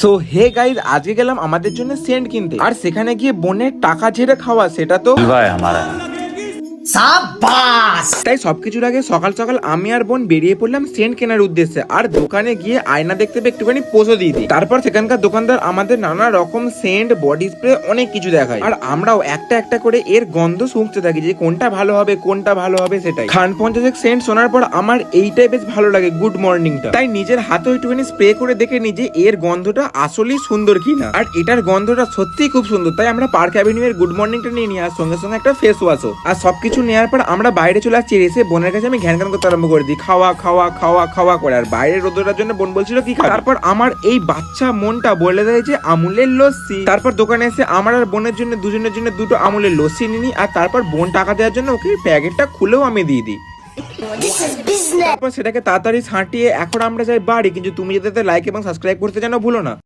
So hey guys, আজকে গেলাম আমাদের জন্য সেন্ট কিনতে, আর সেখানে গিয়ে বোনের টাকা ঝেড়ে খাওয়া সেটা তো তাই সবকিছুর আগে সকাল সকাল আমি আর বোন বেরিয়ে পড়লাম সেন্ট কেনার উদ্দেশ্যে। আর দোকানে গিয়ে আয়না দেখতে পেয়ে একটুখানি পোজও দিয়ে দিই। তারপর সেখানকার দোকানদার আমাদের নানা রকম সেন্ট, বডি স্প্রে অনেক কিছু দেখায়, আর আমরাও একটা একটা করে এর গন্ধ শুঁকতে থাকি যে কোনটা ভালো হবে কোনটা ভালো হবে। সেটাই খান 50 সেন্ট শোনার পর আমার এইটাই বেশ ভালো লাগে, গুড মর্নিংটা। তাই নিজের হাতে একটুখানি স্প্রে করে দেখে নিজে এর গন্ধটা আসলেই সুন্দর কিনা, আর এটার গন্ধটা সত্যিই খুব সুন্দর। তাই আমরা পার্ক অ্যাভিনিউ এর গুড মর্নিংটা নিয়ে নিই, আর সঙ্গে সঙ্গে একটা ফেস ওয়াশও। আর সবকিছু নেওয়ার পর আমরা বাইরে চলে আসছি। এসে বোনের কাছে আমি ঘ্যান ঘ্যান করতে আরম্ভ করে দিই, খাওয়া খাওয়া খাওয়া খাওয়া করে। আর বাইরে রোদটার জন্য বোন বলছিল কি খাওয়া। তারপর আমার এই বাচ্চা মনটা বলে দেয় যে আমুলের লস্যি। তারপর দোকানে এসে আমার আর বোনের জন্য দুজনের জন্য দুটো আমুলের লস্যি নিই। আর তারপর বোন টাকা দেওয়ার জন্য ওকে প্যাকেটটা খুলেও আমি দিয়ে দিই। তারপর সেটাকে তাড়াতাড়ি ছাঁটিয়ে এখন আমরা যাই বাড়ি। কিন্তু তুমি যাতে লাইক এবং সাবস্ক্রাইব করতে যেন ভুলো না।